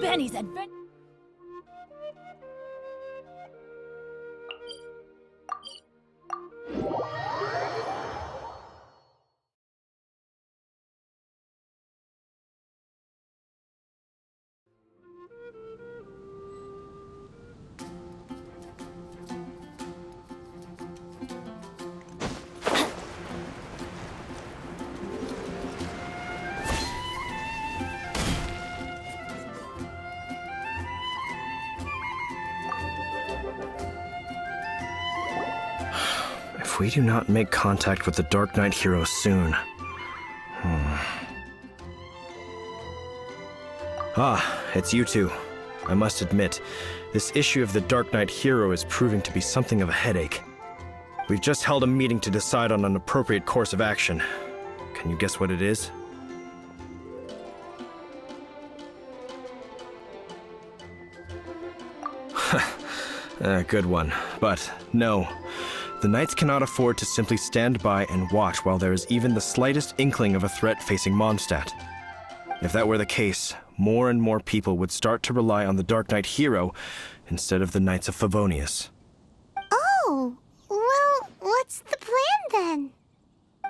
Benny's adventure. If we do not make contact with the Darknight Hero soon... Ah, it's you two. I must admit, this issue of the Darknight Hero is proving to be something of a headache. We've just held a meeting to decide on an appropriate course of action. Can you guess what it is? Good one. But no. The Knights cannot afford to simply stand by and watch while there is even the slightest inkling of a threat facing Mondstadt. If that were the case, more and more people would start to rely on the Darknight Hero instead of the Knights of Favonius. Oh, well, what's the plan then?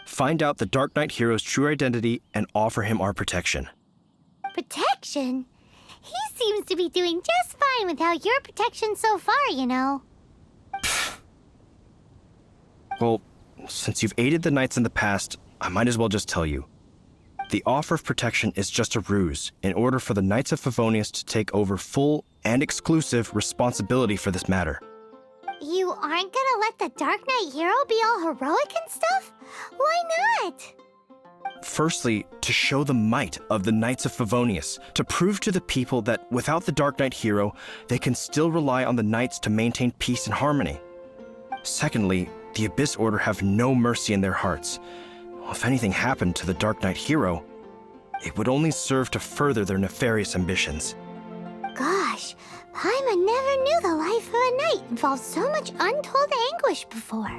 Find out the Darknight Hero's true identity and offer him our protection. Protection? He seems to be doing just fine without your protection so far, you know. Well, since you've aided the Knights in the past, I might as well just tell you. The offer of protection is just a ruse in order for the Knights of Favonius to take over full and exclusive responsibility for this matter. You aren't gonna let the Darknight Hero be all heroic and stuff? Why not? Firstly, to show the might of the Knights of Favonius, to prove to the people that without the Darknight Hero, they can still rely on the Knights to maintain peace and harmony. Secondly, the Abyss Order have no mercy in their hearts. If anything happened to the Darknight Hero, it would only serve to further their nefarious ambitions. Gosh, Paimon never knew the life of a knight involved so much untold anguish before.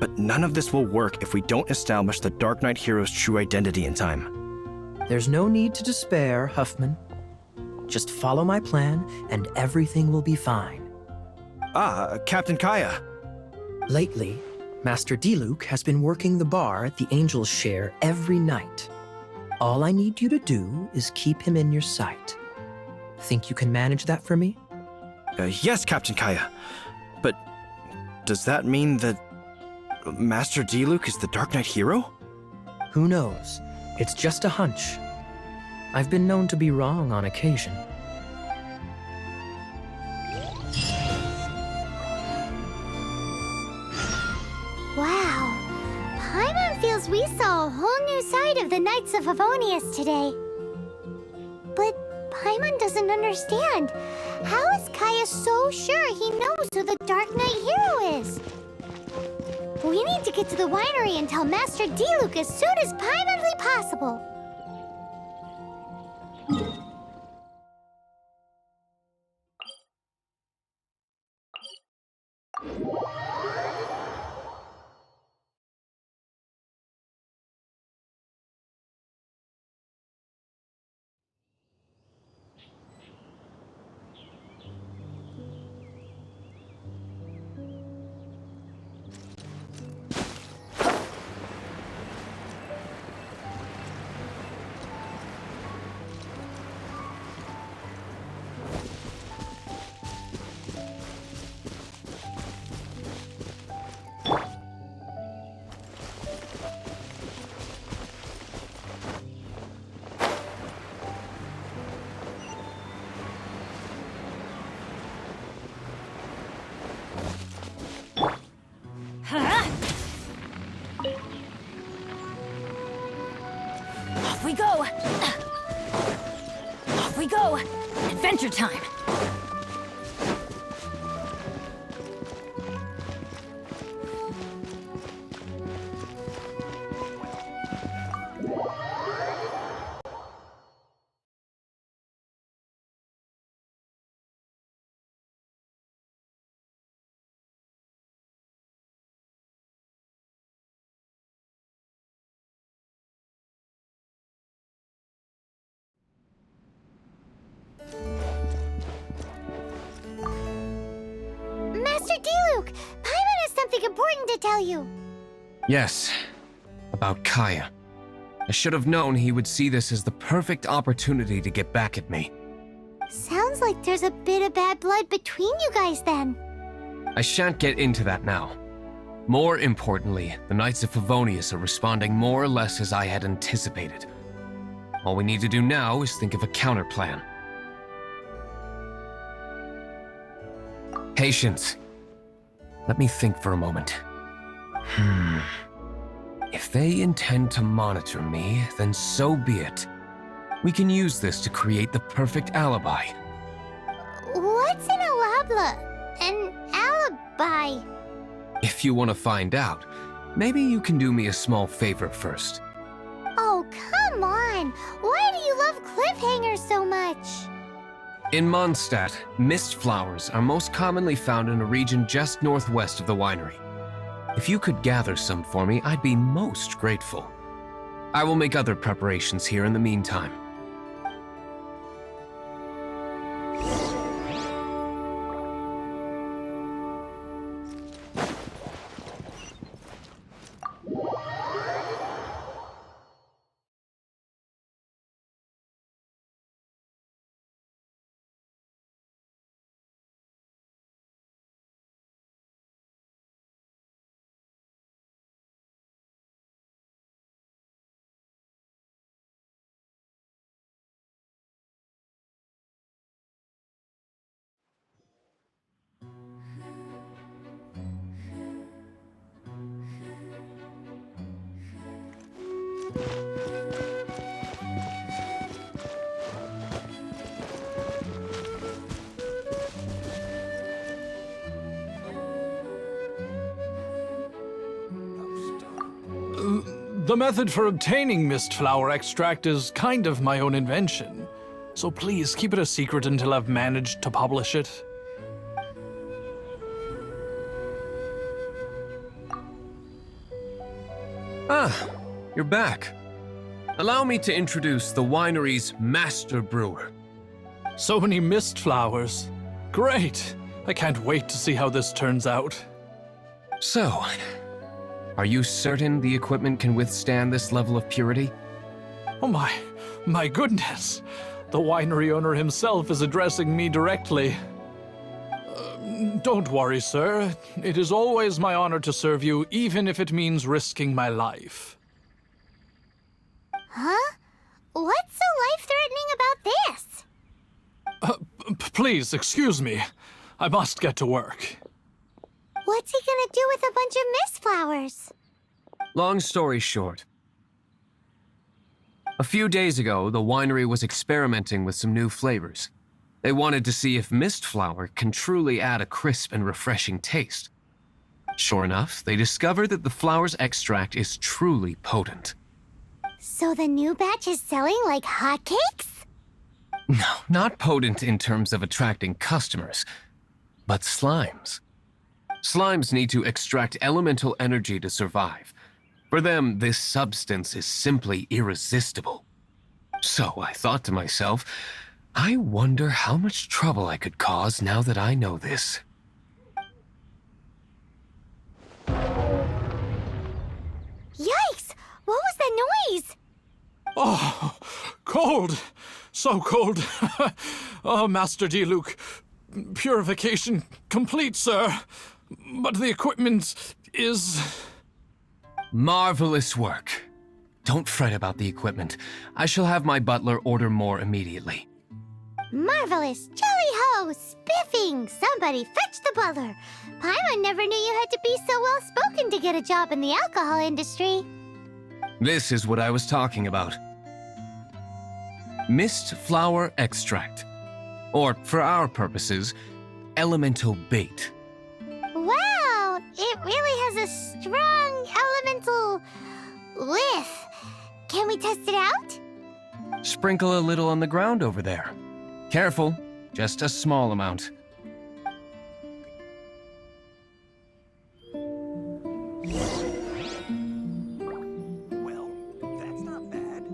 But none of this will work if we don't establish the Darknight Hero's true identity in time. There's no need to despair, Huffman. Just follow my plan, and everything will be fine. Ah, Captain Kaeya. Lately, Master Diluc has been working the bar at the Angel's Share every night. All I need you to do is keep him in your sight. Think you can manage that for me? Yes, Captain Kaeya. But does that mean that Master Diluc is the Darknight Hero? Who knows? It's just a hunch. I've been known to be wrong on occasion. Wow, Paimon feels we saw a whole new side of the Knights of Favonius today. But Paimon doesn't understand. How is Kaeya so sure he knows who the Darknight Hero is? We need to get to the winery and tell Master Diluc as soon as Paimonly possible. Off we go! Off we go! Adventure time! important to tell you. Yes, about Kaeya. I should have known he would see this as the perfect opportunity to get back at me. Sounds like there's a bit of bad blood between you guys then. I shan't get into that now. More importantly, the Knights of Favonius are responding more or less as I had anticipated. All we need to do now is think of a counterplan. Patience. Let me think for a moment. If they intend to monitor me, then so be it. We can use this to create the perfect alibi. What's an alabla? An alibi? If you want to find out, maybe you can do me a small favor first. Oh, come on! Why do you love cliffhangers so much? In Mondstadt, mist flowers are most commonly found in a region just northwest of the winery. If you could gather some for me, I'd be most grateful. I will make other preparations here in the meantime. The method for obtaining mist flower extract is kind of my own invention, so please keep it a secret until I've managed to publish it. Ah, you're back. Allow me to introduce the winery's master brewer. So many mist flowers. Great! I can't wait to see how this turns out. So, are you certain the equipment can withstand this level of purity? Oh my goodness! The winery owner himself is addressing me directly. Don't worry, sir. It is always my honor to serve you, even if it means risking my life. Huh? What's so life-threatening about this? Please, excuse me. I must get to work. What's he gonna do with a bunch of mist flowers? Long story short. A few days ago, the winery was experimenting with some new flavors. They wanted to see if mist flower can truly add a crisp and refreshing taste. Sure enough, they discovered that the flower's extract is truly potent. So the new batch is selling like hotcakes? No, not potent in terms of attracting customers, but slimes. Slimes need to extract elemental energy to survive. For them, this substance is simply irresistible. So I thought to myself, I wonder how much trouble I could cause now that I know this. Yikes! What was that noise? Oh, cold! So cold! Oh, Master Diluc, purification complete, sir. But the equipment is... Marvelous work. Don't fret about the equipment. I shall have my butler order more immediately. Marvelous! Jolly ho! Spiffing! Somebody fetch the butler! Paimon never knew you had to be so well-spoken to get a job in the alcohol industry. This is what I was talking about. Mist flower extract. Or, for our purposes, elemental bait. Wow! It really has a strong elemental whiff. Can we test it out? Sprinkle a little on the ground over there. Careful, just a small amount. Well, that's not bad.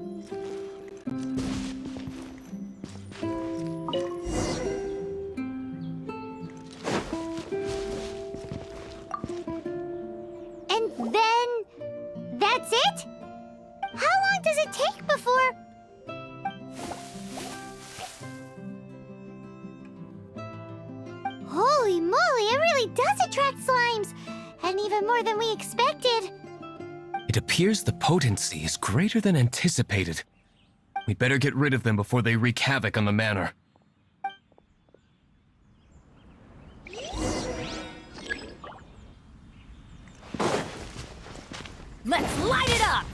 more than we expected. It appears the potency is greater than anticipated. We'd better get rid of them before they wreak havoc on the manor. Let's light it up!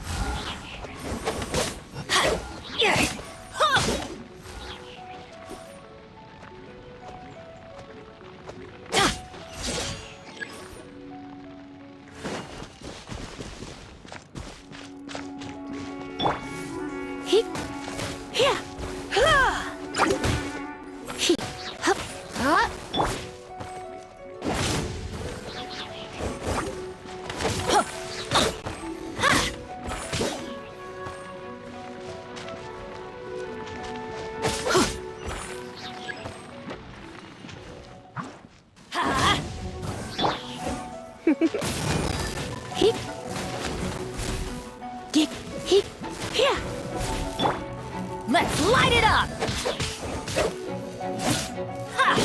Let's light it up! Ha!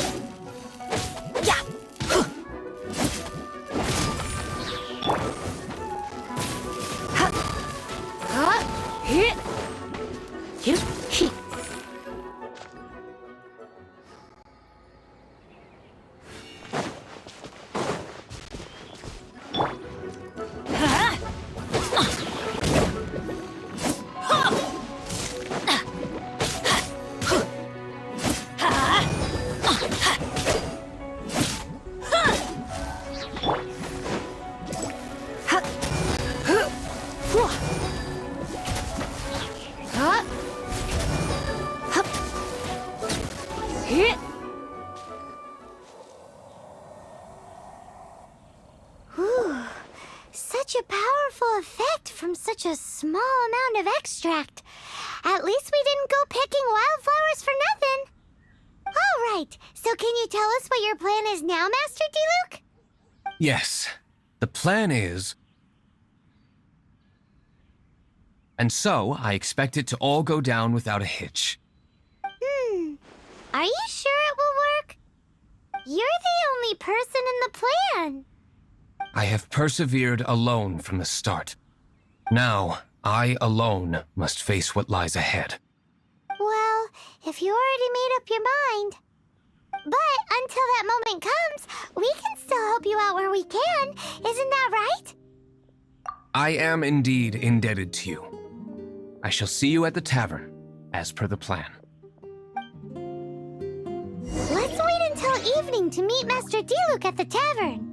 Yeah! Ha! Ha! Hit! Hit! Hit! Such a powerful effect from such a small amount of extract. At least we didn't go picking wildflowers for nothing. All right, so can you tell us what your plan is now, Master Diluc? Yes, the plan is... And so, I expect it to all go down without a hitch. Are you sure it will work? You're the only person in the plan. I have persevered alone from the start. Now, I alone must face what lies ahead. Well, if you already made up your mind. But until that moment comes, we can still help you out where we can. Isn't that right? I am indeed indebted to you. I shall see you at the tavern, as per the plan. Let's wait until evening to meet Master Diluc at the tavern.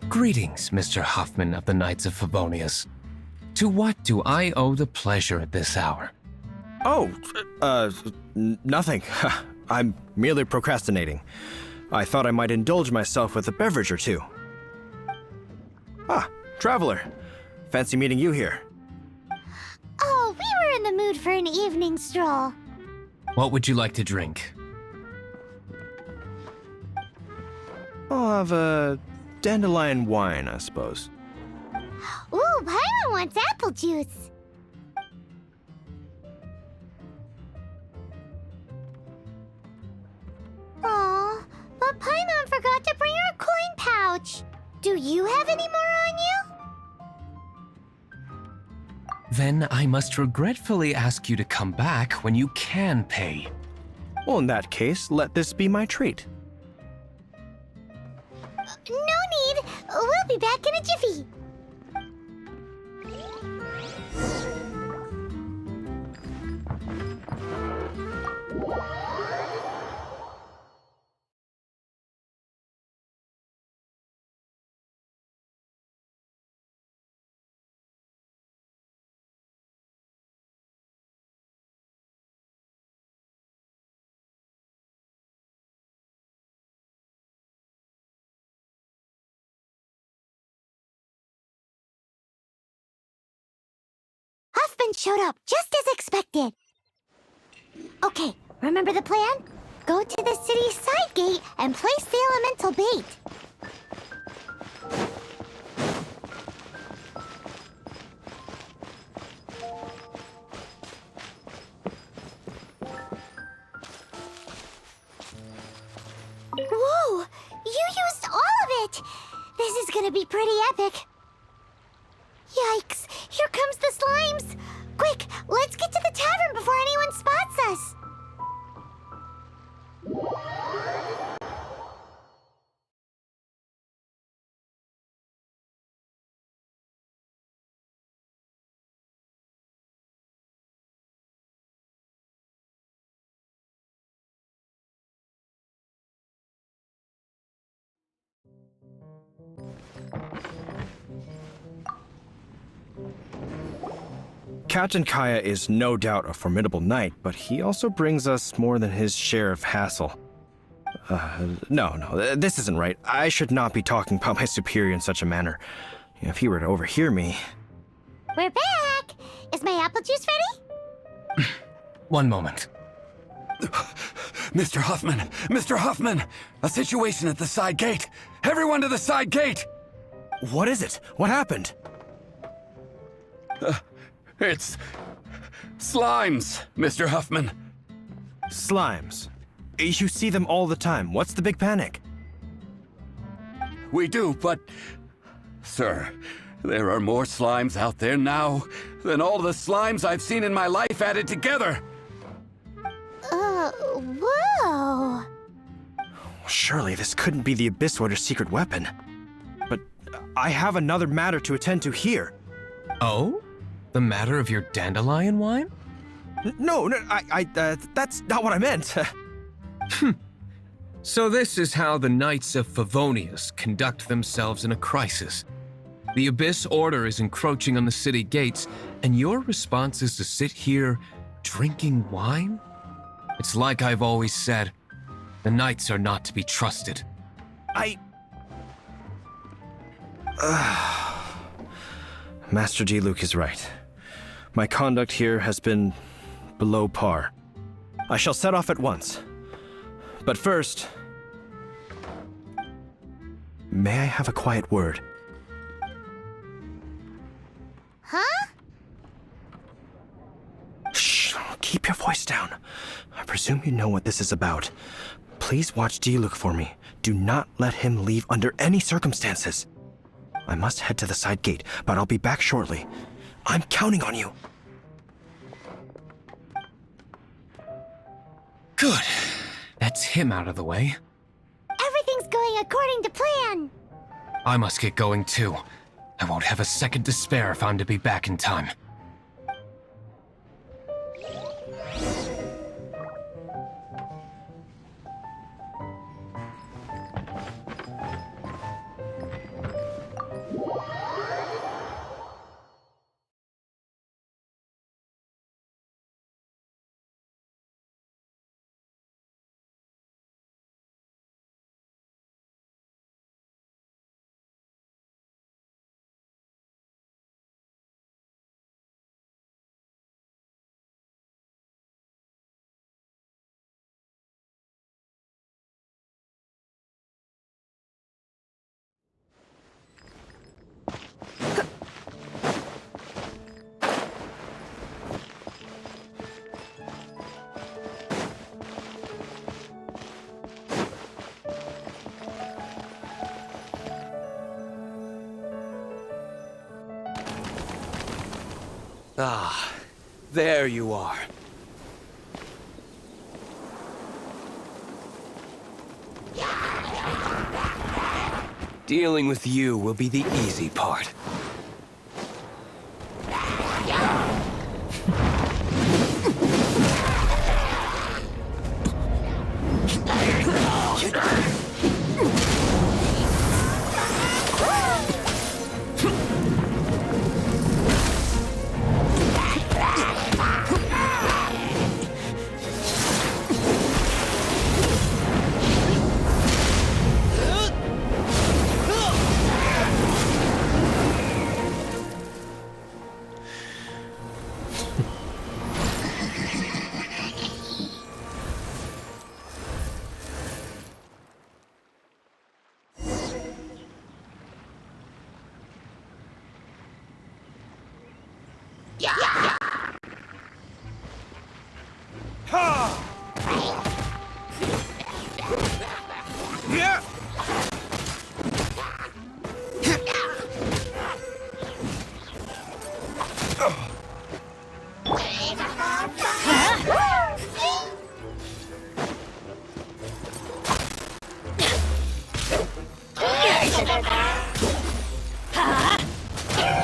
Greetings, Mr. Hoffman of the Knights of Favonius. To what do I owe the pleasure at this hour? Oh, nothing. I'm merely procrastinating. I thought I might indulge myself with a beverage or two. Ah, traveler. Fancy meeting you here. for an evening stroll. What would you like to drink? I'll have a dandelion wine, I suppose. Ooh, Paimon wants apple juice. Aw, but Paimon forgot to bring her coin pouch. Do you have any more on you? Then I must regretfully ask you to come back when you can pay. Well, in that case, let this be my treat. No need. We'll be back in a jiffy. Huffman showed up just as expected. Okay, remember the plan? Go to the city side gate and place the elemental bait. Whoa! You used all of it! This is gonna be pretty epic. Yikes! Here comes the slimes! Quick, let's get to the tavern before anyone spots us! Captain Kaeya is no doubt a formidable knight, but he also brings us more than his share of hassle. No, this isn't right. I should not be talking about my superior in such a manner. If he were to overhear me... We're back! Is my apple juice ready? One moment. Mr. Huffman! Mr. Huffman! A situation at the side gate! Everyone to the side gate! What is it? What happened? It's... slimes, Mr. Huffman. Slimes. You see them all the time. What's the big panic? We do, but... Sir, there are more slimes out there now than all the slimes I've seen in my life added together! Whoa! Surely this couldn't be the Abyss Order's secret weapon. But I have another matter to attend to here. Oh? The matter of your dandelion wine? No, that's not what I meant. So this is how the Knights of Favonius conduct themselves in a crisis. The Abyss Order is encroaching on the city gates, and your response is to sit here drinking wine? It's like I've always said, the Knights are not to be trusted. Master Diluc is right. My conduct here has been below par. I shall set off at once. But first, may I have a quiet word? Huh? Shh, keep your voice down. I presume you know what this is about. Please watch Diluc for me. Do not let him leave under any circumstances. I must head to the side gate, but I'll be back shortly. I'm counting on you. Good. That's him out of the way. Everything's going according to plan. I must get going too. I won't have a second to spare if I'm to be back in time. Ah, there you are. Dealing with you will be the easy part.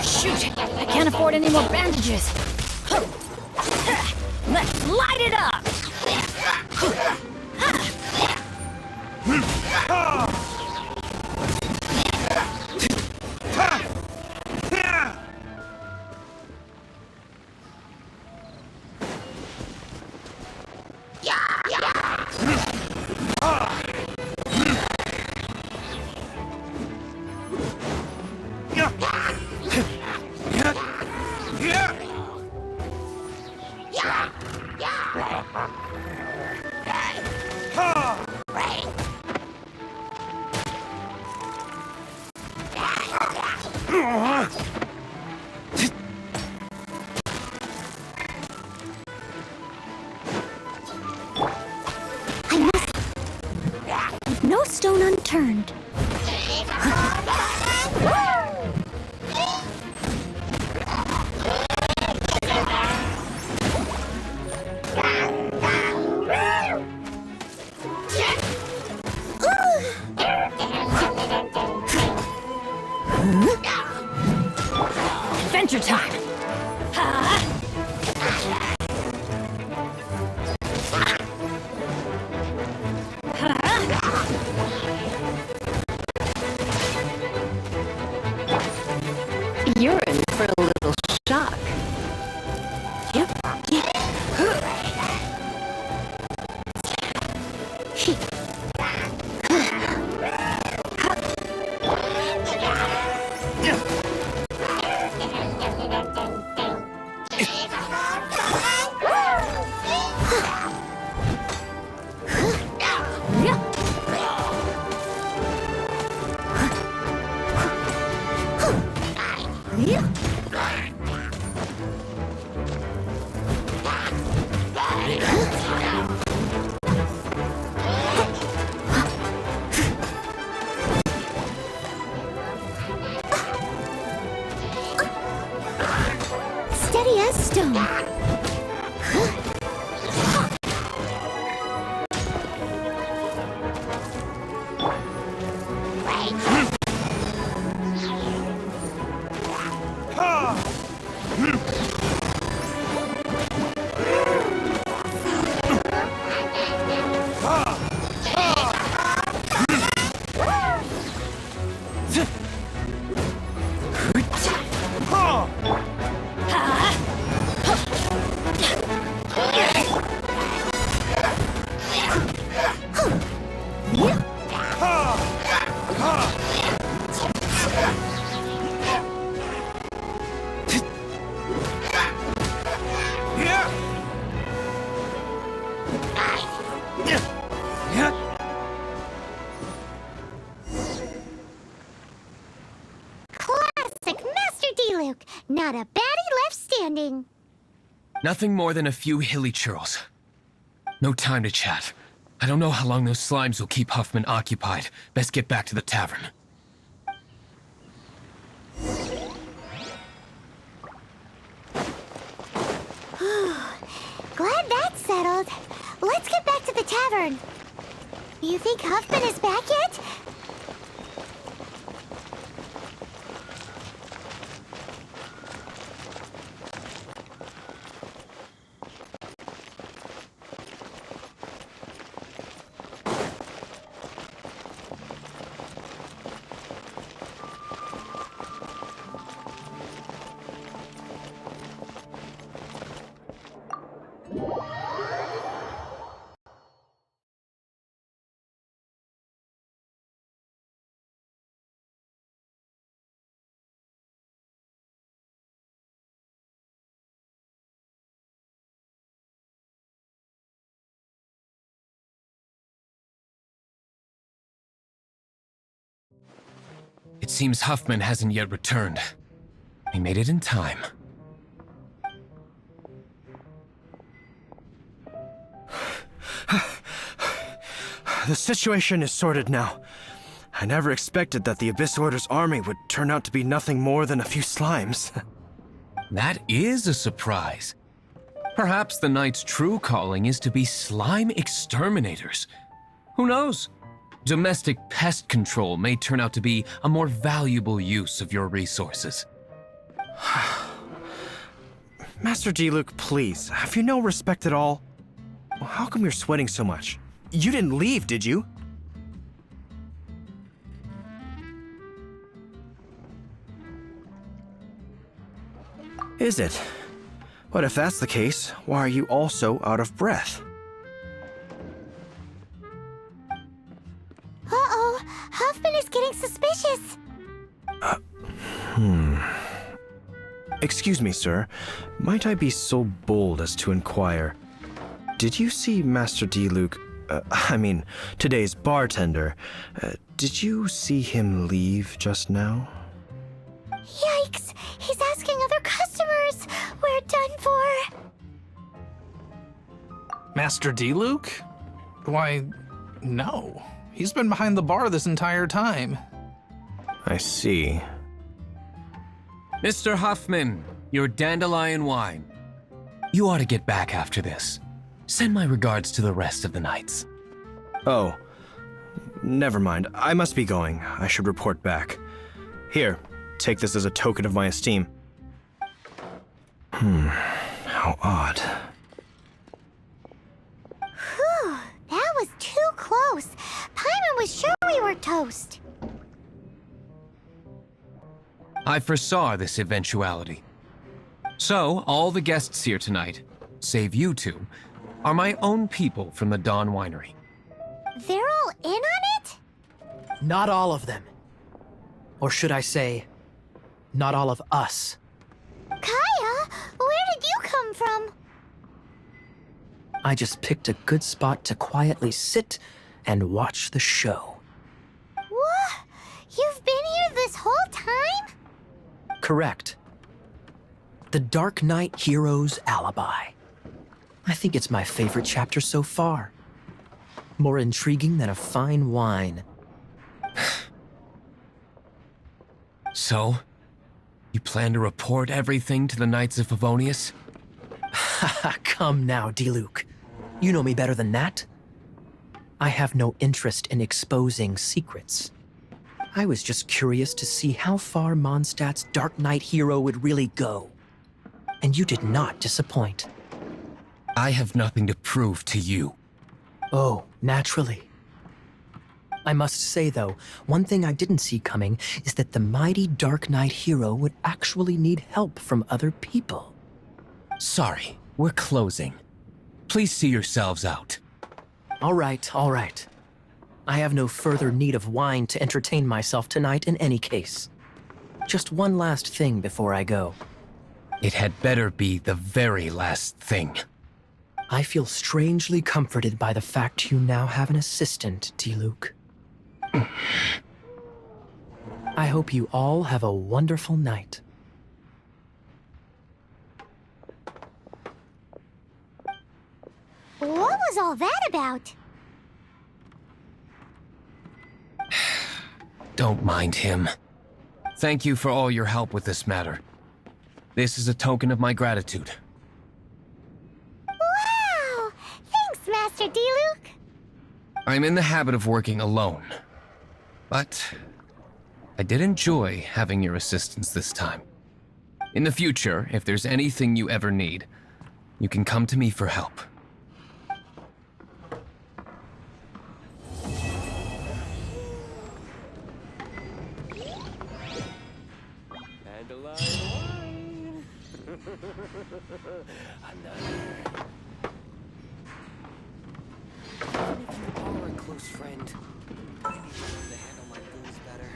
Shoot! I can't afford any more bandages. Let's light it up! No stone unturned. Adventure time! You're in for a little shock. Steady as stone. Classic Master Diluc. Not a baddie left standing. Nothing more than a few hilly churls. No time to chat. I don't know how long those slimes will keep Huffman occupied. Best get back to the tavern. Well, let's get back to the tavern. You think Huffman is back yet? It seems Huffman hasn't yet returned. He made it in time. The situation is sorted now. I never expected that the Abyss Order's army would turn out to be nothing more than a few slimes. That is a surprise. Perhaps the Knight's true calling is to be slime exterminators. Who knows? Domestic pest control may turn out to be a more valuable use of your resources. Master Diluc, please, have you no respect at all? How come you're sweating so much? You didn't leave, did you? Is it? But if that's the case, why are you also out of breath? Uh-oh, Huffman is getting suspicious. Excuse me, sir. Might I be so bold as to inquire? Did you see Master Diluc, today's bartender? Did you see him leave just now? Yikes, he's asking other customers. We're done for. Master Diluc? Why, no. He's been behind the bar this entire time. I see. Mr. Huffman, your dandelion wine. You ought to get back after this. Send my regards to the rest of the knights. Oh, never mind. I must be going. I should report back. Here, take this as a token of my esteem. How odd. Whew, that was too close. Paimon was sure we were toast. I foresaw this eventuality. So, all the guests here tonight, save you two, are my own people from the Dawn Winery. They're all in on it? Not all of them. Or should I say, not all of us. Kaeya, where did you come from? I just picked a good spot to quietly sit and watch the show. What? You've been here this whole time? Correct. The Darknight Hero's Alibi. I think it's my favorite chapter so far. More intriguing than a fine wine. So, you plan to report everything to the Knights of Favonius? Come now, Diluc. You know me better than that. I have no interest in exposing secrets. I was just curious to see how far Mondstadt's Darknight Hero would really go. And you did not disappoint. I have nothing to prove to you. Oh, naturally. I must say, though, one thing I didn't see coming is that the mighty Darknight Hero would actually need help from other people. Sorry, we're closing. Please see yourselves out. All right, all right. I have no further need of wine to entertain myself tonight in any case. Just one last thing before I go. It had better be the very last thing. I feel strangely comforted by the fact you now have an assistant, Diluc. I hope you all have a wonderful night. What was all that about? Don't mind him. Thank you for all your help with this matter. This is a token of my gratitude. Wow! I'm in the habit of working alone, but I did enjoy having your assistance this time. In the future, if there's anything you ever need, you can come to me for help. And a line of wine. Another. Even if you are a close friend, I need to learn to handle my booze better.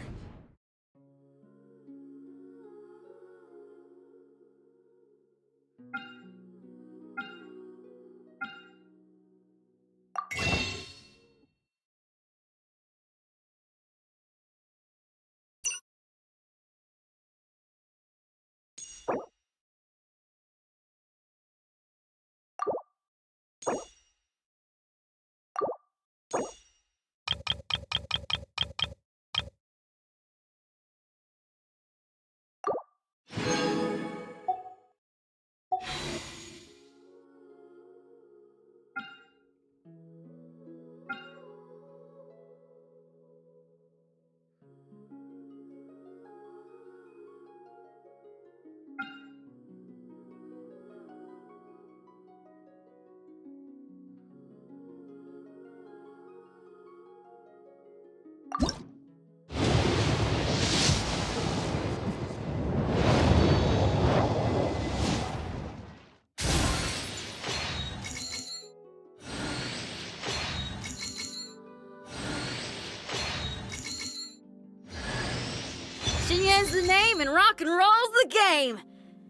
Shenyan's the name and rock and roll's the game.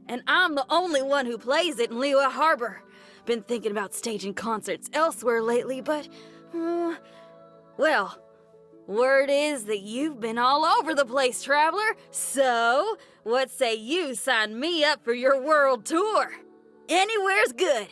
And I'm the only one who plays it in Liyue Harbor. Been thinking about staging concerts elsewhere lately, but... well, word is that you've been all over the place, traveler. So, what say you sign me up for your world tour? Anywhere's good.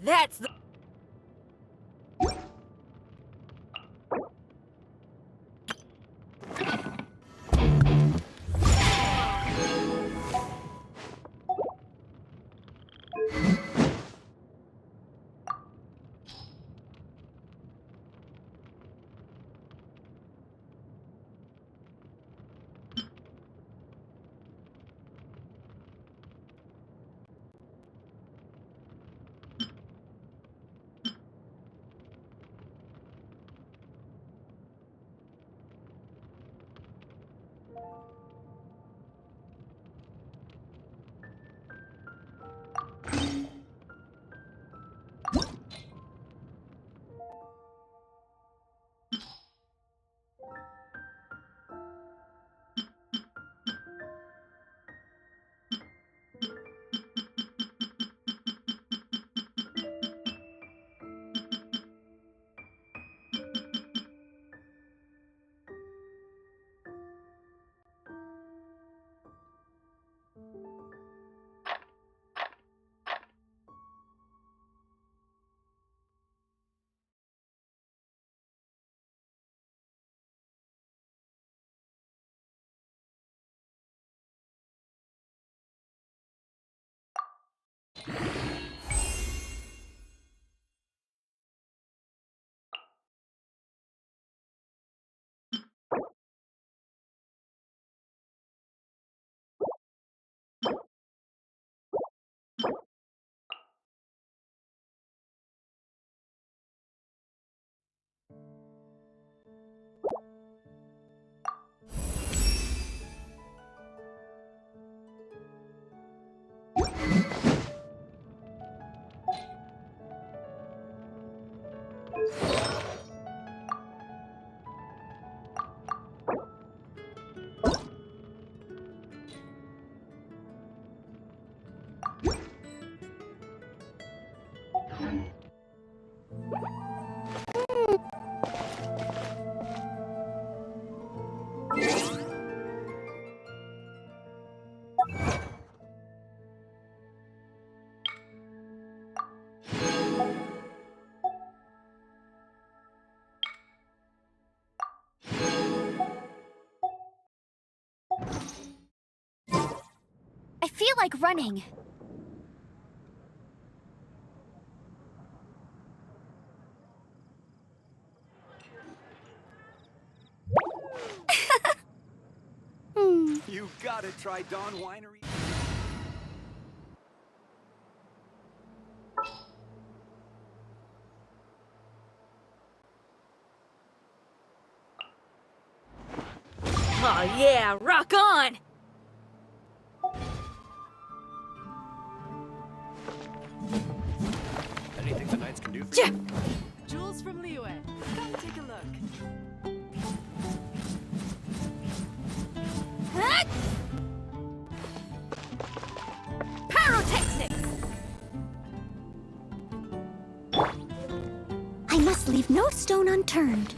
That's the... I feel like running. You gotta try Dawn Winery. Oh yeah, rock on! Anything the knights can do for you? Jules from Liyue. Come take a look. Huh? Pyrotechnics! I must leave no stone unturned.